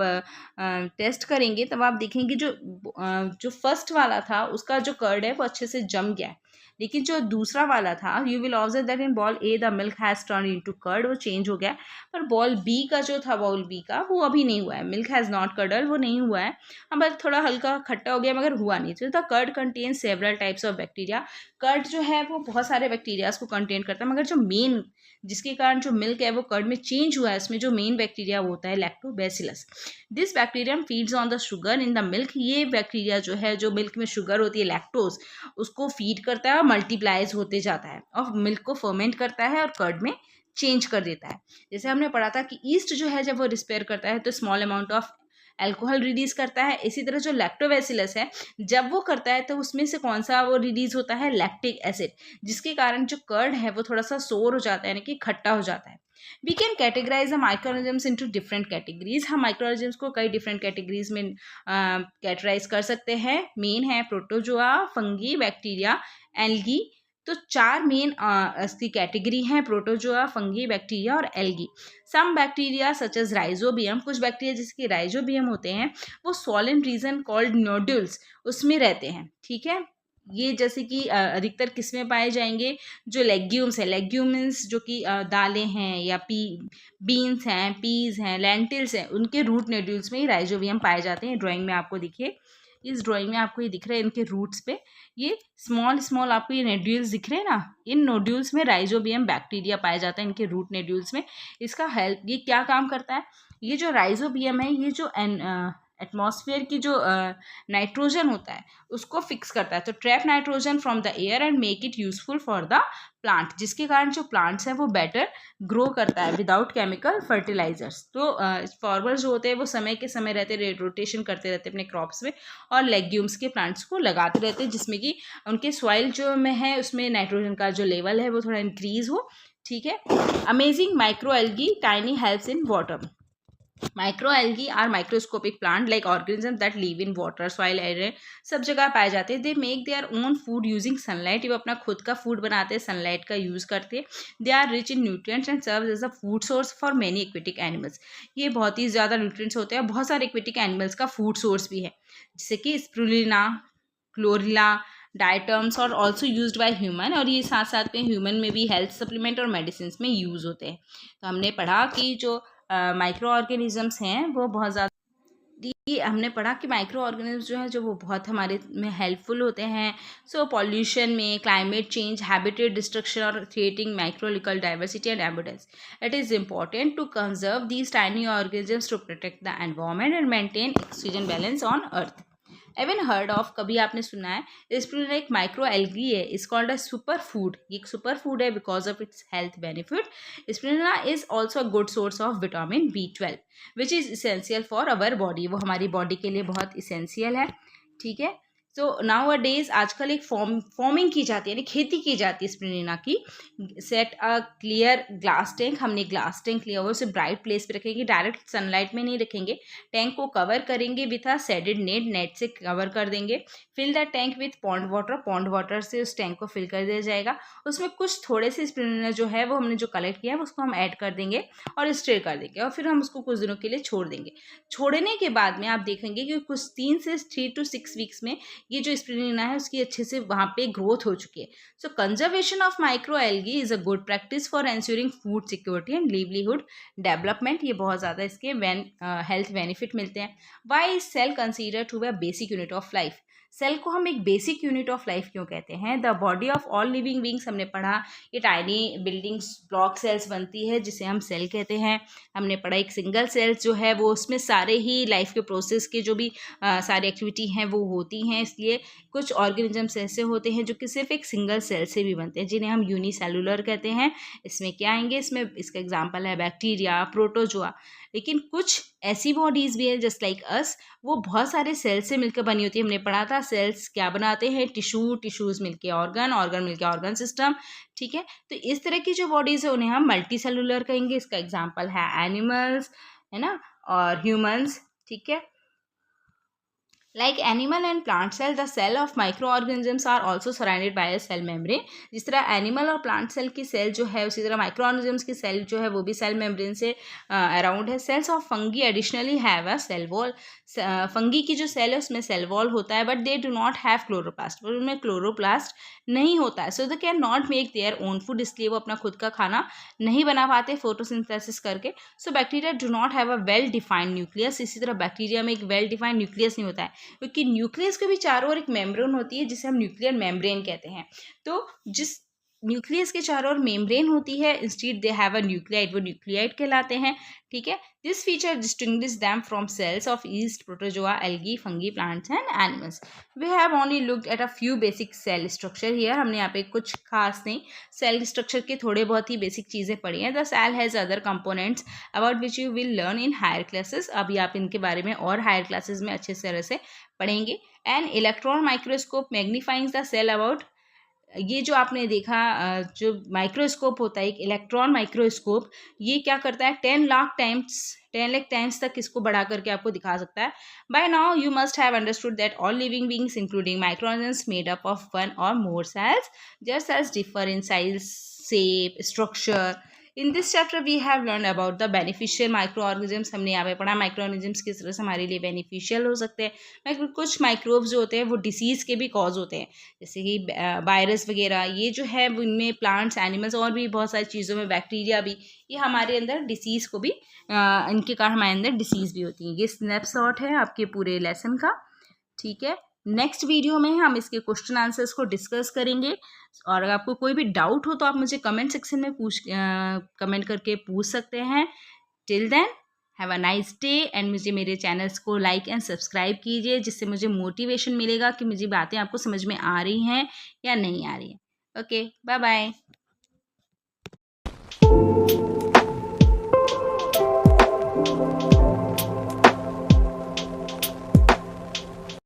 टेस्ट करेंगे तब आप देखेंगे जो फर्स्ट वाला था उसका जो कर्ड है वो अच्छे से जम गया है, लेकिन जो दूसरा वाला था you will observe that in bowl A the milk has turn into curd, वो चेंज हो गया। पर बॉल बी का जो था, बॉल बी का वो अभी नहीं हुआ है, मिल्क हैज़ नॉट कर्डल, वो नहीं हुआ है। हाँ बस थोड़ा हल्का खट्टा हो गया मगर हुआ नहीं। तो the curd contain several types of bacteria, curd जो है वो बहुत सारे बैक्टीरियाज को कंटेन करता है, मगर जो मेन जिसके कारण जो मिल्क है वो कर्ड में चेंज हुआ है, इसमें जो मेन बैक्टीरिया वो होता है lactobacillus. This bacterium feeds on the sugar in the milk, ये बैक्टीरिया जो है जो मिल्क में शुगर होती है लैक्टोज उसको फीड करता है और मल्टीप्लाइज होते जाता है और मिल्क को फर्मेंट करता है और कर्ड में चेंज कर देता है। जैसे हमने पढ़ा था कि ईस्ट जो है जब वो रिस्पेयर करता है तो small amount of alcohol release करता है, इसी तरह जो लैक्टोबैसिलस है जब वो करता है तो उसमें से कौन सा वो रिलीज होता है, लैक्टिक एसिड, जिसके कारण जो कर्ड है वो थोड़ा सा सोर हो जाता है यानी कि खट्टा हो जाता है। We can categorize the microorganisms into different categories, हम माइक्रोऑर्गेनिजम्स को कई डिफरेंट कैटेगरीज में कैटेगराइज कर सकते हैं। मेन है प्रोटोजोआ, फंगी, बैक्टीरिया, एल्गी। तो 4 मेन इसकी कैटेगरी हैं, प्रोटोजोआ, फंगी, बैक्टीरिया और algae. Some bacteria such as rhizobium, कुछ बैक्टीरिया जिसके राइजोबियम होते हैं वो सॉलिड रीजन कॉल्ड नोड्यूल्स उसमें रहते हैं, ठीक है। ये जैसे कि अधिकतर किस में पाए जाएंगे, जो लेग्यूम्स है, लेग्यूम मीन्स जो कि दालें हैं या बीन्स हैं, पीज हैं, लेंटिल्स हैं, उनके रूट नोड्यूल्स में ही राइजोबियम पाए जाते हैं। ड्राइंग में आपको दिखे, इस ड्राइंग में आपको ये दिख रहा है इनके रूट्स पे ये स्मॉल स्मॉल आपको ये नोड्यूल्स दिख रहे हैं ना, इन नोड्यूल्स में राइजोबियम बैक्टीरिया पाया जाता है, इनके रूट नोड्यूल्स में। इसका हेल्प, ये क्या काम करता है, ये जो राइजोबियम है ये जो एटमॉस्फेयर की जो नाइट्रोजन होता है उसको फिक्स करता है, तो trap nitrogen from the air and make it useful for the plant, जिसके कारण जो प्लांट्स हैं वो बेटर ग्रो करता है विदाउट केमिकल फर्टिलाइजर्स। तो फॉर्मर्स जो होते हैं वो समय के समय रहते रोटेशन करते रहते अपने क्रॉप्स में और लेग्यूम्स के प्लांट्स को लगाते रहते हैं, जिसमें कि उनके सॉइल जो में है उसमें नाइट्रोजन का जो लेवल है वो थोड़ा इंक्रीज हो, ठीक है। Amazing micro algae tiny helps in water, microalgae are microscopic plant like organism that live in water, soil, air, सब जगह पाए जाते हैं। They make their own food using sunlight, वो अपना खुद का फूड बनाते हैं, सनलाइट का यूज़ करते हैं। They are rich in nutrients and serve as a food source for many aquatic animals, ये बहुत ही ज़्यादा न्यूट्रिएंट्स होते हैं, बहुत सारे एक्वेटिक एनिमल्स का फूड सोर्स भी है, जैसे कि स्प्रुलिना, क्लोरिला, डायटम्स और ऑल्सो यूज बाय ह्यूमन, और ये साथ साथ में ह्यूमन में भी हेल्थ सप्लीमेंट और मेडिसिन में यूज़ होते हैं। तो हमने पढ़ा कि जो माइक्रो ऑर्गेनिजम्स हैं वो बहुत ज़्यादा, हमने पढ़ा कि माइक्रो ऑर्गेनिज्म जो है जो वो बहुत हमारे में हेल्पफुल होते हैं। सो पॉल्यूशन में, क्लाइमेट चेंज, हैबिटेट डिस्ट्रक्शन और creating microbial diversity and abundance, it is important to conserve these tiny organisms to protect the environment and maintain oxygen balance on earth. Ever heard of, कभी आपने सुना है, spirulina एक micro algae है, is called a super food, ये एक super food है because of its health benefit. Spirulina is also a good source of vitamin B12 which is essential for our body, वो हमारी बॉडी के लिए बहुत इसेंशियल है, ठीक है। सो नाउ अ डेज आजकल एक फॉर्मिंग की जाती है, यानी खेती की जाती है स्प्रुलिना की। Set a clear glass tank, हमने ग्लास टैंक लिया हुआ, उसे ब्राइट प्लेस पे रखेंगे, डायरेक्ट सनलाइट में नहीं रखेंगे, टैंक को कवर करेंगे with a shaded net, net से कवर कर देंगे। Fill the tank with pond water, pond water से उस टैंक को फिल कर दिया जाएगा। उसमें कुछ थोड़े से स्प्रुलिना जो है वो हमने जो कलेक्ट किया है उसको हम ऐड कर देंगे और स्टिर कर देंगे, और फिर हम उसको कुछ दिनों के लिए छोड़ देंगे। छोड़ने के बाद में आप देखेंगे कि कुछ 3 से 3 to 6 वीक्स में ये जो स्पिरुलिना है उसकी अच्छे से वहाँ पे ग्रोथ हो चुकी है. So conservation of micro algae is a good practice for ensuring food security and livelihood development. ये बहुत ज़्यादा इसके हेल्थ बेनिफिट मिलते हैं. Why is cell consider to be a basic unit of life. Cell को हम एक बेसिक यूनिट ऑफ लाइफ क्यों कहते हैं? The body of all living beings हमने पढ़ा, ये टाइनी बिल्डिंग्स ब्लॉक सेल्स बनती है जिसे हम सेल कहते हैं. हमने पढ़ा एक सिंगल सेल्स जो है वो उसमें सारे ही लाइफ के प्रोसेस के जो भी सारी एक्टिविटी हैं वो होती हैं. इसलिए कुछ ऑर्गेनिजम्स ऐसे होते हैं जो कि सिर्फ एक सिंगल सेल से भी बनते हैं जिन्हें हम यूनिसेलुलर कहते हैं. इसमें क्या आएंगे? इसमें इसका एग्जाम्पल है बैक्टीरिया, प्रोटोजोआ. लेकिन कुछ ऐसी बॉडीज़ भी है जस्ट लाइक अस, वो बहुत सारे सेल्स से मिलकर बनी होती है. हमने पढ़ा था सेल्स क्या बनाते हैं? टिश्यूज़ मिलके ऑर्गन मिलके ऑर्गन सिस्टम. ठीक है, तो इस तरह की जो बॉडीज़ है उन्हें हम मल्टी सेलुलर कहेंगे. इसका एग्जाम्पल है एनिमल्स, है ना, और ह्यूमंस. ठीक है, like animal and plant cell, the cell of microorganisms are also surrounded by a cell membrane. जिस तरह एनिमल और प्लांट सेल की सेल जो है उसी तरह माइक्रोऑर्गेनिजम्स की सेल जो है वो भी सेल मेम्ब्रेन से अराउंड है. Cells of fungi additionally have a cell wall. Fungi की जो सेल है उसमें सेल वॉल होता है, but they do not have chloroplast. पर उनमें क्लोरोप्लास्ट नहीं होता है. So they can not make their own food. इसलिए वो अपना खुद का खाना नहीं बना पाते फोटोसिंथेसिस करके. So bacteria do not have a well defined nucleus. इसी तरह बैक्टीरिया में एक वेल डिफाइंड न्यूक्लियस नहीं होता है, क्योंकि न्यूक्लियस के भी चारों ओर एक मेम्ब्रेन होती है जिसे हम न्यूक्लियर मेम्ब्रेन कहते हैं. तो जिस न्यूक्लियस के चारों ओर मेम्ब्रेन होती है, instead they have a nucleoid, वो न्यूक्लियाइड कहलाते हैं. ठीक है, this feature distinguish them from cells of yeast, protozoa, algae, fungi, plants and animals. We have only looked at a few basic cell structure here. हमने यहाँ पे कुछ खास नहीं, सेल स्ट्रक्चर के थोड़े बहुत ही बेसिक चीज़ें पढ़ी हैं. The cell has other components about which you will learn in higher classes. अभी आप इनके बारे में और हायर क्लासेस में अच्छे तरह से पढ़ेंगे. And electron microscope magnifying the cell about. ये जो आपने देखा जो माइक्रोस्कोप होता है, एक इलेक्ट्रॉन माइक्रोस्कोप, ये क्या करता है? 10 लाख टाइम्स तक इसको बढ़ा करके आपको दिखा सकता है. By now you must have understood that all living beings including microorganisms made up of one और more cells. Their cells differ in size, shape, structure. In this chapter we have learn about the beneficial microorganisms. हमने यहाँ पे पढ़ा microorganisms किस तरह से हमारे लिए बेनिफिशियल हो सकते हैं. कुछ माइक्रोब्स जो होते हैं वो डिसीज़ के भी कॉज होते हैं, जैसे कि वायरस वगैरह. ये जो है वो इनमें प्लांट्स, एनिमल्स और भी बहुत सारी चीज़ों में, बैक्टीरिया भी, ये हमारे अंदर डिसीज़ को भी इनके कारण हमारे अंदर डिसीज़ भी होती हैं. ये स्नैपशॉट है आपके पूरे लेसन का. ठीक है, नेक्स्ट वीडियो में हम इसके क्वेश्चन आंसर्स को डिस्कस करेंगे. और अगर आपको कोई भी डाउट हो तो आप मुझे कमेंट सेक्शन में कमेंट करके पूछ सकते हैं. Till then have a nice day and मुझे मेरे चैनल्स को लाइक एंड सब्सक्राइब कीजिए, जिससे मुझे मोटिवेशन मिलेगा कि मुझे बातें आपको समझ में आ रही हैं या नहीं आ रही हैं. Okay, bye bye.